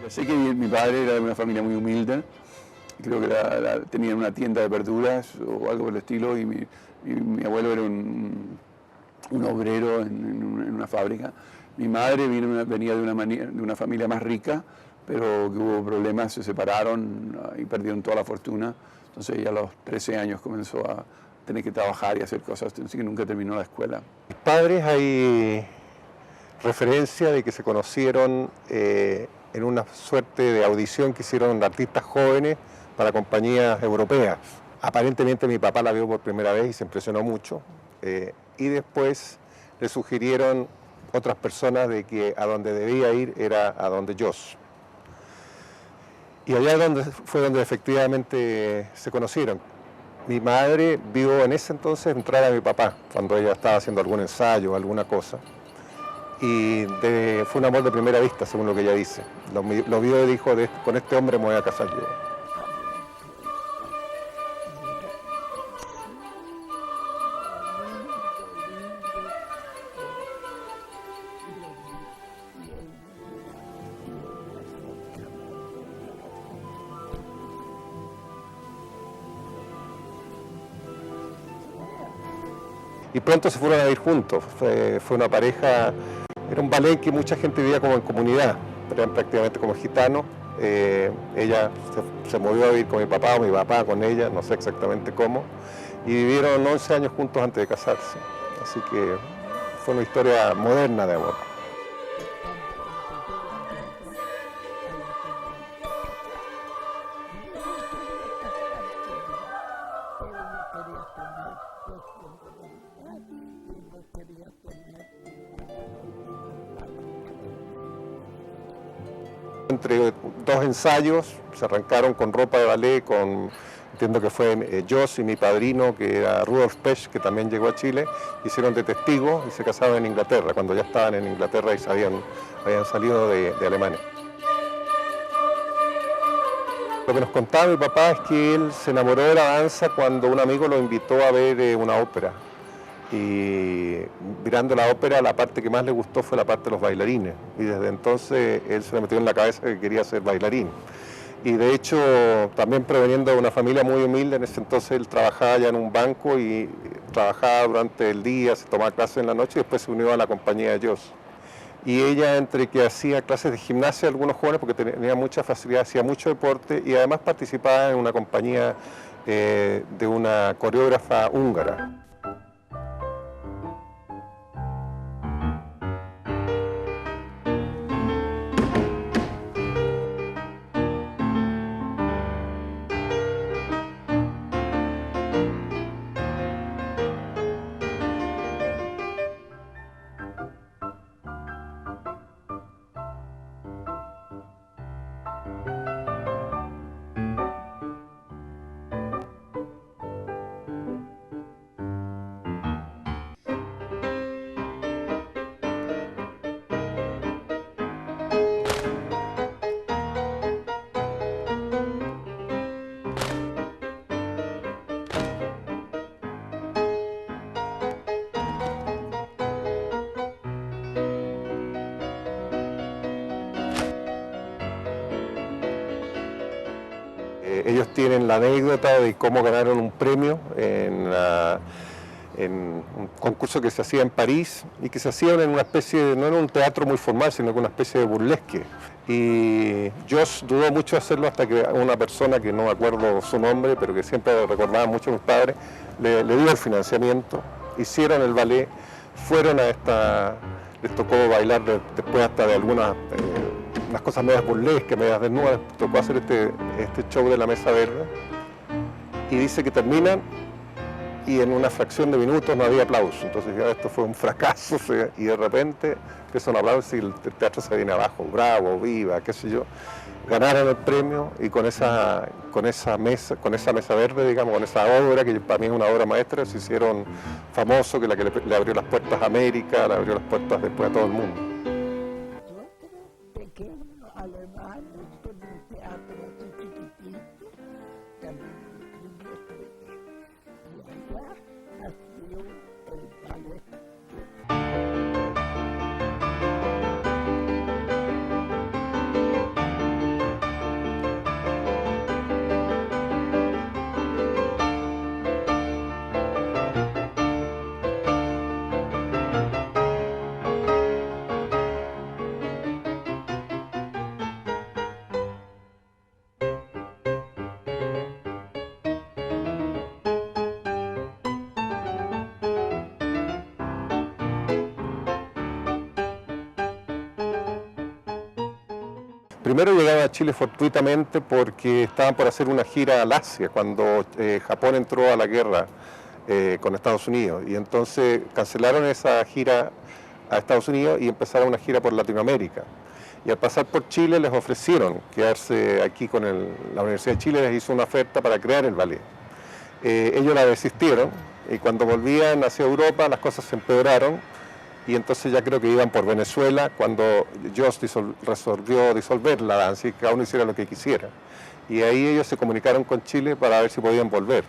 Sé que mi padre era de una familia muy humilde, creo que tenía una tienda de verduras o algo por el estilo, y mi abuelo era un obrero en una fábrica. Mi madre venía de una familia más rica, pero que hubo problemas, se separaron y perdieron toda la fortuna. Entonces ella a los 13 años comenzó a tener que trabajar y hacer cosas, así que nunca terminó la escuela. Mis padres, hay referencia de que se conocieron en una suerte de audición que hicieron artistas jóvenes para compañías europeas. Aparentemente mi papá la vio por primera vez y se impresionó mucho, y después le sugirieron otras personas de que a donde debía ir era a donde Joss. Y allá fue donde efectivamente se conocieron. Mi madre vio en ese entonces entrar a mi papá cuando ella estaba haciendo algún ensayo o alguna cosa. Y fue un amor de primera vista, según lo que ella dice. Lo vio y dijo, con este hombre me voy a casar yo. Y pronto se fueron a vivir juntos. Fue una pareja, era un ballet que mucha gente vivía como en comunidad, eran prácticamente como gitanos. Ella se movió a vivir con mi papá o mi papá con ella, no sé exactamente cómo, y vivieron 11 años juntos antes de casarse. Así que fue una historia moderna de amor. Entre dos ensayos se arrancaron con ropa de ballet, entiendo que fue Joss y mi padrino, que era Rudolf Pesch, que también llegó a Chile, hicieron de testigos y se casaron en Inglaterra, cuando ya estaban en Inglaterra y habían salido de Alemania. Lo que nos contaba mi papá es que él se enamoró de la danza cuando un amigo lo invitó a ver una ópera. Y mirando la ópera, la parte que más le gustó fue la parte de los bailarines. Y desde entonces él se le metió en la cabeza que quería ser bailarín. Y de hecho, también proveniendo de una familia muy humilde, en ese entonces él trabajaba ya en un banco y trabajaba durante el día, se tomaba clases en la noche y después se unió a la compañía de Joss. Y ella, entre que hacía clases de gimnasia a algunos jóvenes, porque tenía mucha facilidad, hacía mucho deporte y además participaba en una compañía de una coreógrafa húngara. Ellos tienen la anécdota de cómo ganaron un premio en un concurso que se hacía en París y que se hacía en una especie no era un teatro muy formal, sino que una especie de burlesque. Y Joss dudó mucho de hacerlo hasta que una persona, que no me acuerdo su nombre, pero que siempre recordaba mucho a mis padres, le dio el financiamiento, hicieron el ballet, fueron a les tocó bailar después hasta de algunas unas cosas medias burlescas, medias desnudas, tocó hacer este show de la Mesa Verde, y dice que terminan y en una fracción de minutos no había aplauso, entonces ya esto fue un fracaso, y de repente empiezan a aplausos y el teatro se viene abajo, bravo, viva, qué sé yo. Ganaron el premio y con esa mesa verde, digamos, con esa obra, que para mí es una obra maestra, se hicieron famosos, que le abrió las puertas a América, le abrió las puertas después a todo el mundo. Primero llegaron a Chile fortuitamente porque estaban por hacer una gira al Asia cuando Japón entró a la guerra con Estados Unidos, y entonces cancelaron esa gira a Estados Unidos y empezaron una gira por Latinoamérica. Y al pasar por Chile les ofrecieron quedarse aquí con la Universidad de Chile, les hizo una oferta para crear el ballet. Ellos la desistieron y cuando volvían hacia Europa las cosas se empeoraron, y entonces ya creo que iban por Venezuela cuando Jost resolvió disolver la danza y que cada uno hiciera lo que quisiera. Y ahí ellos se comunicaron con Chile para ver si podían volver.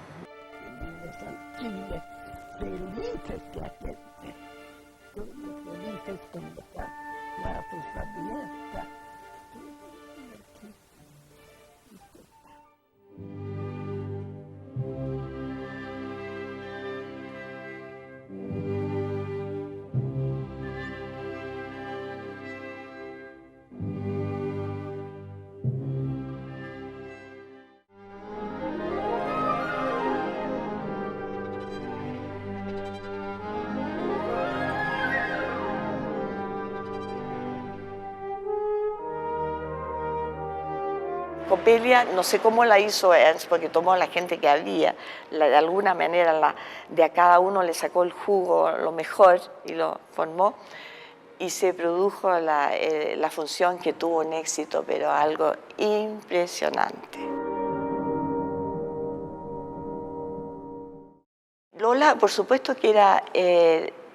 Coppelia, no sé cómo la hizo Ernst, porque tomó a la gente que había, de alguna manera de a cada uno le sacó el jugo, lo mejor, y lo formó, y se produjo la función que tuvo un éxito, pero algo impresionante. Lola, por supuesto que era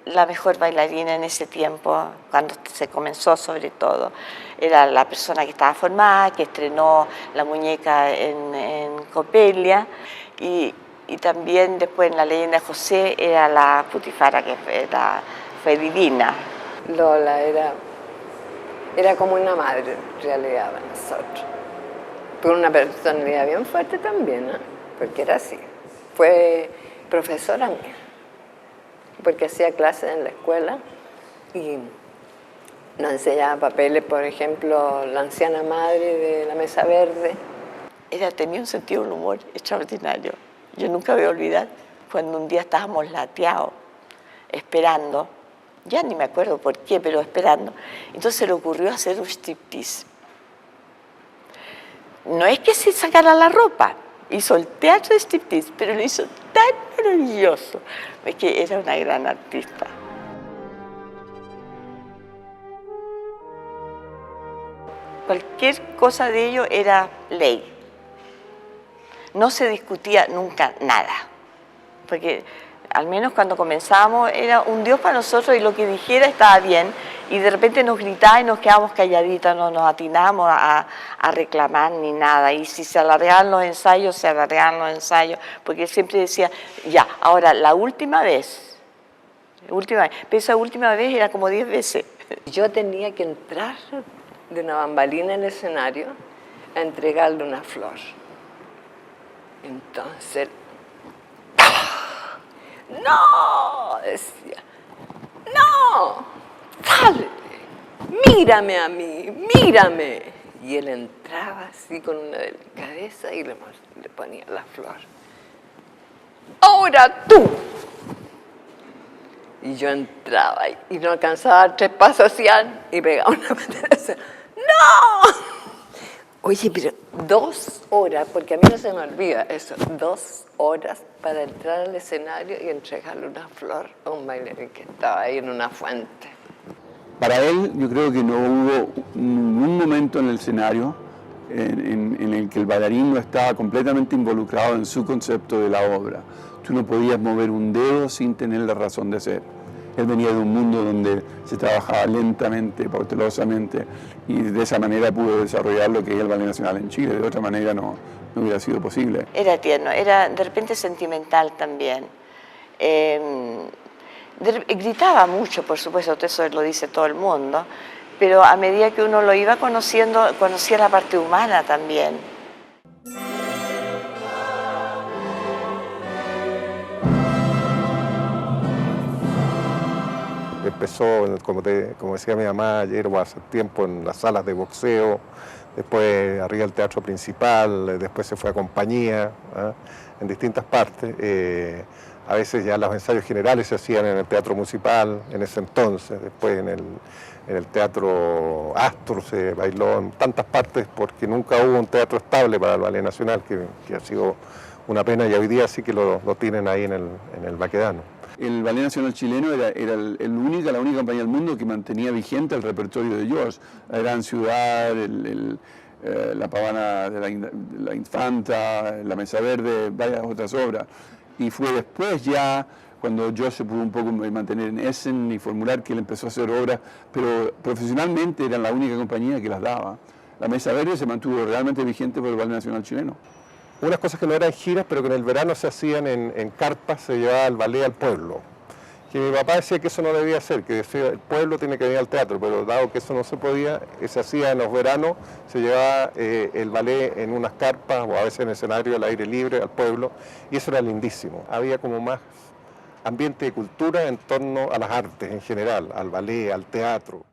la mejor bailarina en ese tiempo, cuando se comenzó sobre todo. Era la persona que estaba formada, que estrenó la muñeca en Coppelia, y también después en La leyenda de José era la Putifara, que fue divina. Lola era como una madre en realidad para nosotros. Tuvo una personalidad bien fuerte también, ¿eh? Porque era así. Fue profesora mía, porque hacía clases en la escuela y nos enseñaba papeles, por ejemplo, La anciana madre de La mesa verde. Tenía un sentido del humor extraordinario. Yo nunca voy a olvidar cuando un día estábamos lateados, esperando, ya ni me acuerdo por qué, pero esperando. Entonces se le ocurrió hacer un striptease. No es que se sacara la ropa, hizo el teatro de striptease, pero lo hizo tan maravilloso. Es que era una gran artista. Cualquier cosa de ello era ley. No se discutía nunca nada, porque al menos cuando comenzábamos era un Dios para nosotros y lo que dijera estaba bien, y de repente nos gritaba y nos quedábamos calladitas, no nos atinábamos a reclamar ni nada, y si se alargaban los ensayos, se alargaban los ensayos, porque él siempre decía, ya, ahora la última vez, pero esa última vez era como 10 veces. Yo tenía que entrar de una bambalina en el escenario a entregarle una flor. Entonces, ¡no! Decía, ¡no! ¡Sale! ¡Mírame a mí! ¡Mírame! Y él entraba así con una delicadeza y le ponía la flor. ¡Ahora tú! Y yo entraba y no alcanzaba a dar 3 pasos hacia y pegaba una patada. ¡No! Oye, pero 2 horas, porque a mí no se me olvida eso, 2 horas para entrar al escenario y entregarle una flor a un bailarín que estaba ahí en una fuente. Para él, yo creo que no hubo ningún momento en el escenario en el que el bailarín no estaba completamente involucrado en su concepto de la obra. Tú no podías mover un dedo sin tener la razón de ser. Él venía de un mundo donde se trabajaba lentamente, cautelosamente, y de esa manera pudo desarrollar lo que es el Ballet Nacional en Chile. De otra manera no hubiera sido posible. Era tierno, era de repente sentimental también. Gritaba mucho, por supuesto, eso lo dice todo el mundo, pero a medida que uno lo iba conociendo, conocía la parte humana también. Empezó, como decía mi mamá ayer, hace tiempo en las salas de boxeo, después arriba del teatro principal, después se fue a compañía, en distintas partes, A veces ya los ensayos generales se hacían en el Teatro Municipal en ese entonces, después en el Teatro Astor se bailó en tantas partes porque nunca hubo un teatro estable para el Ballet Nacional, que ha sido una pena, y hoy día sí que lo tienen ahí en el Baquedano. El Ballet Nacional Chileno era la única compañía del mundo que mantenía vigente el repertorio de George. La Gran Ciudad, la Pavana de la Infanta, la Mesa Verde, varias otras obras. Y fue después ya cuando George se pudo un poco mantener en Essen y formular que él empezó a hacer obras, pero profesionalmente era la única compañía que las daba. La Mesa Verde se mantuvo realmente vigente por el Ballet Nacional Chileno. Unas cosas que no eran giras, pero que en el verano se hacían en carpas, se llevaba el ballet al pueblo. Que mi papá decía que eso no debía ser, que decía, el pueblo tiene que venir al teatro, pero dado que eso no se podía, se hacía en los veranos, se llevaba el ballet en unas carpas o a veces en escenario al aire libre al pueblo, y eso era lindísimo. Había como más ambiente de cultura en torno a las artes en general, al ballet, al teatro.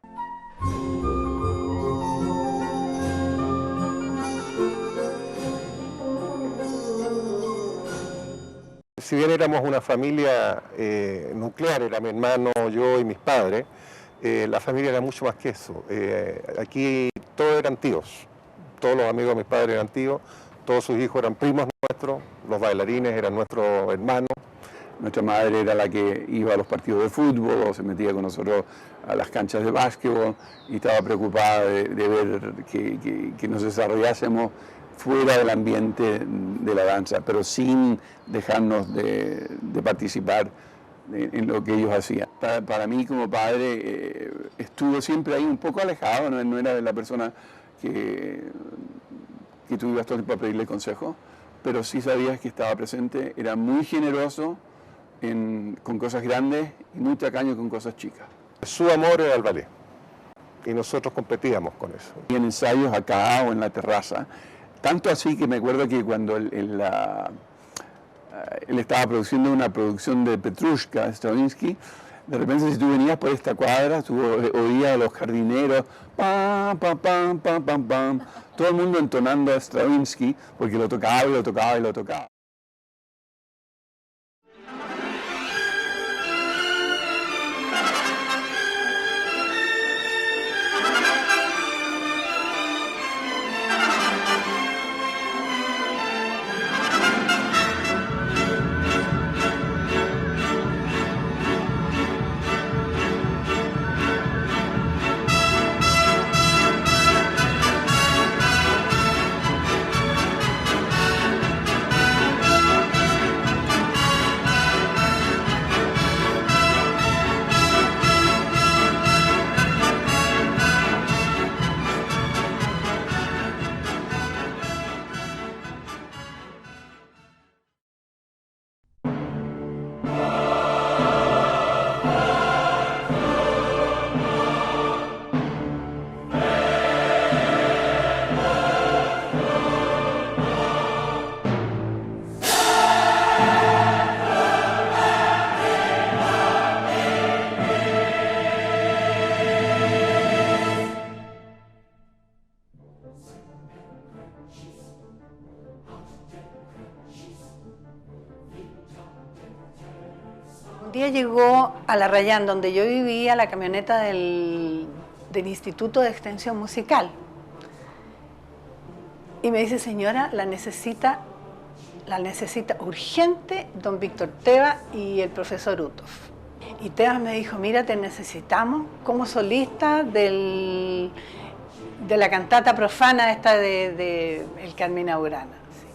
Si bien éramos una familia nuclear, era mi hermano, yo y mis padres, la familia era mucho más que eso. Aquí todos eran tíos, todos los amigos de mis padres eran tíos, todos sus hijos eran primos nuestros, los bailarines eran nuestros hermanos. Nuestra madre era la que iba a los partidos de fútbol o se metía con nosotros a las canchas de básquetbol y estaba preocupada de ver que nos desarrollásemos fuera del ambiente de la danza, pero sin dejarnos de participar en lo que ellos hacían. Para mí como padre estuvo siempre ahí un poco alejado, no era de la persona que tú ibas todo el tiempo a pedirle consejo, pero sí sabías que estaba presente, era muy generoso con cosas grandes y muy tacaño con cosas chicas. Su amor era el ballet y nosotros competíamos con eso. Y en ensayos acá o en la terraza. Tanto así que me acuerdo que cuando él estaba produciendo una producción de Petrushka, Stravinsky, de repente si tú venías por esta cuadra, tú oías a los jardineros, pam, pam, pam, pam, pam, pam, todo el mundo entonando a Stravinsky, porque lo tocaba y lo tocaba y lo tocaba. Un día llegó a La Rayán, donde yo vivía, la camioneta del Instituto de Extensión Musical. Y me dice, señora, la necesita urgente don Víctor Teva y el profesor Uthoff. Y Tebas me dijo, mira, te necesitamos como solista de la cantata profana esta de el Carmina Burana. Sí.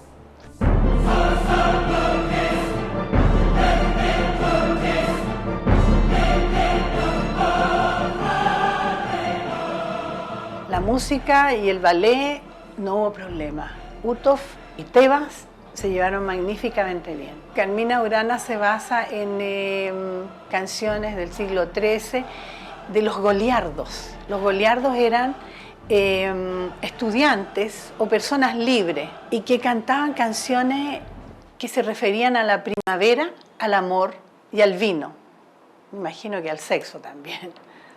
La música y el ballet no hubo problema. Uthoff y Tebas se llevaron magníficamente bien. Carmina Burana se basa en canciones del siglo XIII de los goliardos. Los goliardos eran estudiantes o personas libres y que cantaban canciones que se referían a la primavera, al amor y al vino. Me imagino que al sexo también,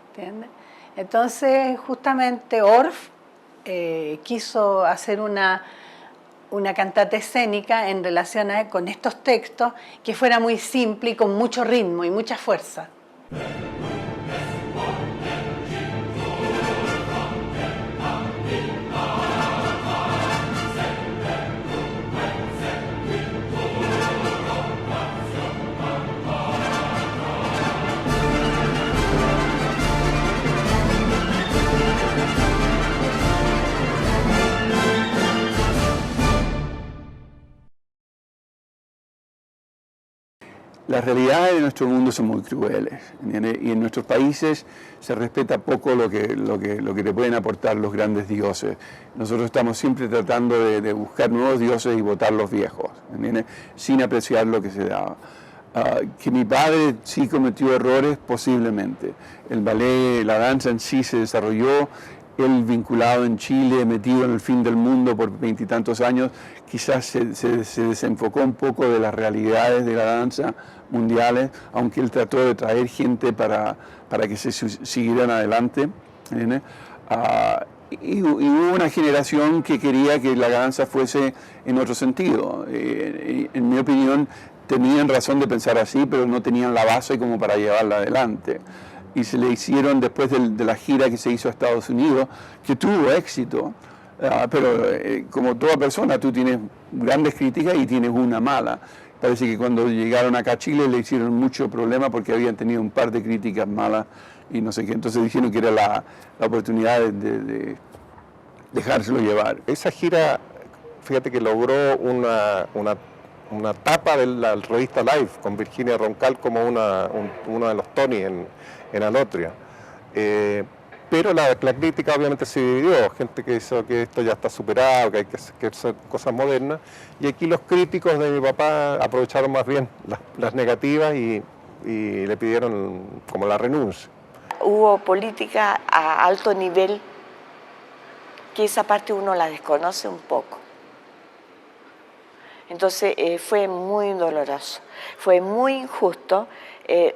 ¿entiendes? Entonces, justamente Orff quiso hacer una una cantata escénica en relación con estos textos que fuera muy simple y con mucho ritmo y mucha fuerza. Las realidades de nuestro mundo son muy crueles, ¿entiendes? Y en nuestros países se respeta poco lo que te pueden aportar los grandes dioses. Nosotros estamos siempre tratando de buscar nuevos dioses y votar los viejos, ¿entiendes? Sin apreciar lo que se daba. Que mi padre sí cometió errores, posiblemente. El ballet, la danza en sí se desarrolló, él vinculado en Chile, metido en el fin del mundo por 20 y tantos años, quizás se desenfocó un poco de las realidades de la danza mundiales, aunque él trató de traer gente para que se siguieran adelante. Y hubo una generación que quería que la danza fuese en otro sentido. En mi opinión, tenían razón de pensar así, pero no tenían la base como para llevarla adelante. Y se le hicieron después de la gira que se hizo a Estados Unidos, que tuvo éxito, pero como toda persona tú tienes grandes críticas y tienes una mala. Parece que cuando llegaron acá a Chile le hicieron mucho problema porque habían tenido un par de críticas malas y no sé qué, entonces dijeron que era la oportunidad de dejárselo llevar. Esa gira, fíjate que logró una tapa de la revista Life con Virginia Roncal como uno de los Tony en Alotria. Pero la crítica obviamente se dividió, gente que hizo que esto ya está superado, que hay que hacer cosas modernas, y aquí los críticos de mi papá aprovecharon más bien las negativas y le pidieron como la renuncia. Hubo política a alto nivel, que esa parte uno la desconoce un poco. Entonces fue muy doloroso, fue muy injusto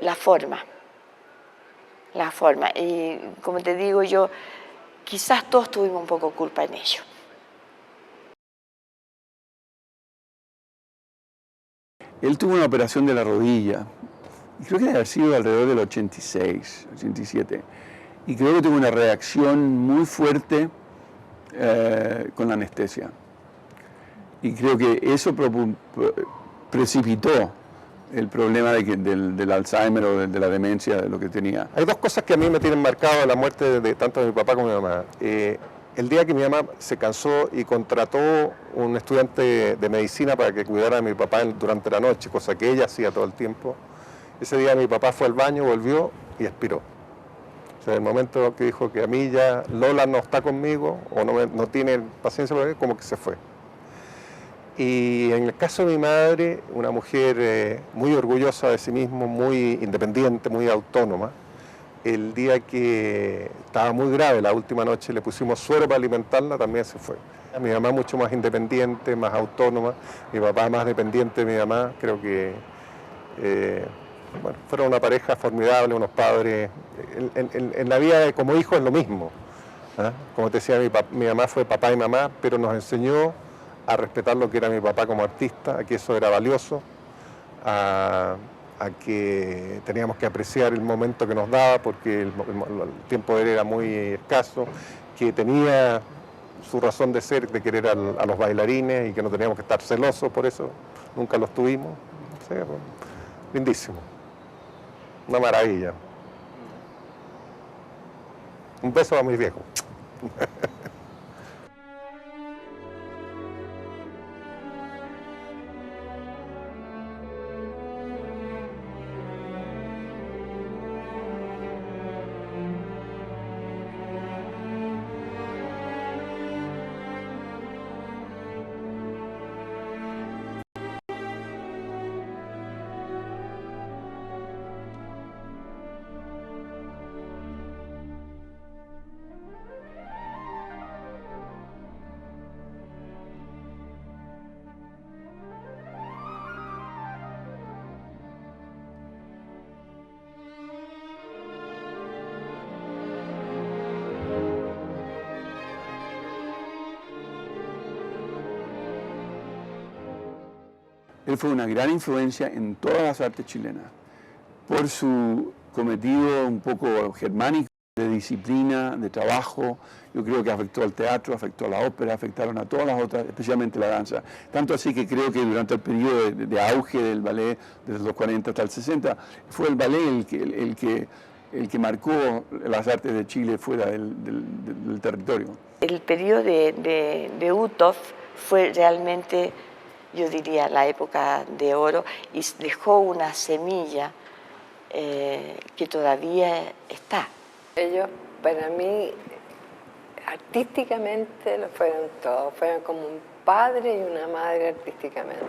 la forma. Y como te digo yo, quizás todos tuvimos un poco culpa en ello. Él tuvo una operación de la rodilla, y creo que debe haber sido alrededor del 86, 87, y creo que tuvo una reacción muy fuerte con la anestesia. Y creo que eso precipitó el problema del Alzheimer o de la demencia, de lo que tenía. Hay dos cosas que a mí me tienen marcado la muerte de tanto de mi papá como de mi mamá. El día que mi mamá se cansó y contrató un estudiante de medicina para que cuidara a mi papá durante la noche, cosa que ella hacía todo el tiempo, ese día mi papá fue al baño, volvió y expiró. O sea, el momento que dijo que a mí ya Lola no está conmigo o no tiene paciencia por mí, como que se fue. Y en el caso de mi madre, una mujer muy orgullosa de sí misma, muy independiente, muy autónoma, el día que estaba muy grave, la última noche le pusimos suero para alimentarla, también se fue. Mi mamá mucho más independiente, más autónoma, mi papá más dependiente de mi mamá, creo que bueno, fueron una pareja formidable, unos padres. En la vida como hijo es lo mismo. Como te decía, mi mamá fue papá y mamá, pero nos enseñó a respetar lo que era mi papá como artista, a que eso era valioso, a que teníamos que apreciar el momento que nos daba porque el tiempo de él era muy escaso, que tenía su razón de ser, de querer a los bailarines y que no teníamos que estar celosos por eso, nunca los tuvimos. O sea, lindísimo, una maravilla. Un beso a mis viejos. Él fue una gran influencia en todas las artes chilenas, por su cometido un poco germánico, de disciplina, de trabajo. Yo creo que afectó al teatro, afectó a la ópera, afectaron a todas las otras, especialmente la danza. Tanto así que creo que durante el periodo de auge del ballet, desde los 40 hasta el 60, fue el ballet el que marcó las artes de Chile fuera del territorio. El periodo de Uthoff fue realmente, yo diría, la época de oro y dejó una semilla que todavía está. Ellos, para mí, artísticamente lo fueron todos, fueron como un padre y una madre artísticamente,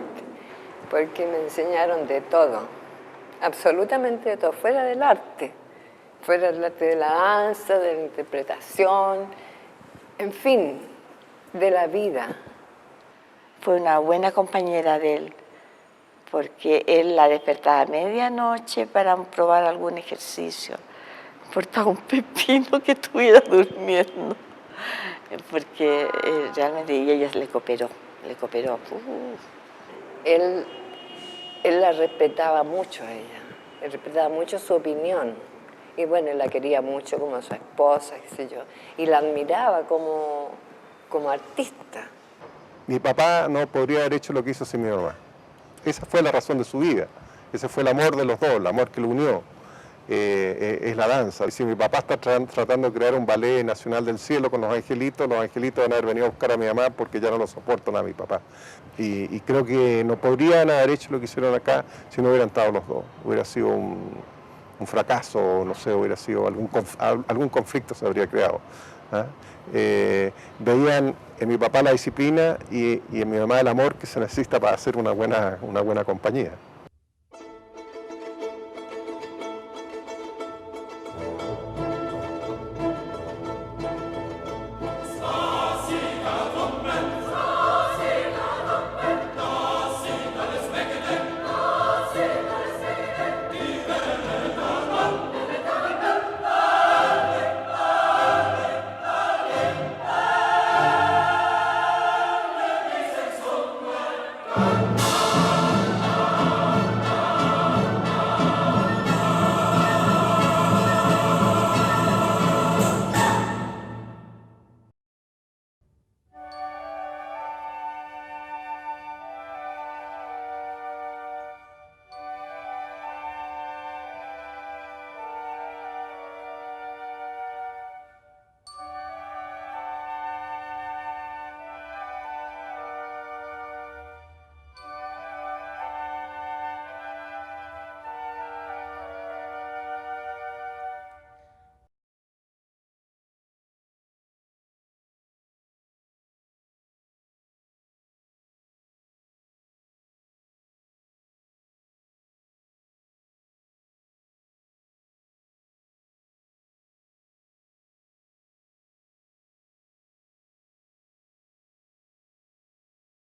porque me enseñaron de todo, absolutamente de todo, fuera del arte de la danza, de la interpretación, en fin, de la vida. Fue una buena compañera de él, porque él la despertaba a medianoche para probar algún ejercicio. Importaba un pepino que estuviera durmiendo, porque realmente y ella le cooperó. Él la respetaba mucho a ella, le respetaba mucho su opinión, y bueno, él la quería mucho como su esposa, qué sé yo, y la admiraba como artista. Mi papá no podría haber hecho lo que hizo sin mi mamá. Esa fue la razón de su vida, ese fue el amor de los dos, el amor que lo unió. Es la danza. Y si mi papá está tratando de crear un ballet nacional del cielo con los angelitos van a haber venido a buscar a mi mamá porque ya no lo soportan a mi papá. Y creo que no podrían haber hecho lo que hicieron acá si no hubieran estado los dos. Hubiera sido un fracaso, no sé, hubiera sido algún conflicto se habría creado. ¿Ah? Veían en mi papá la disciplina y en mi mamá el amor que se necesita para hacer una buena compañía.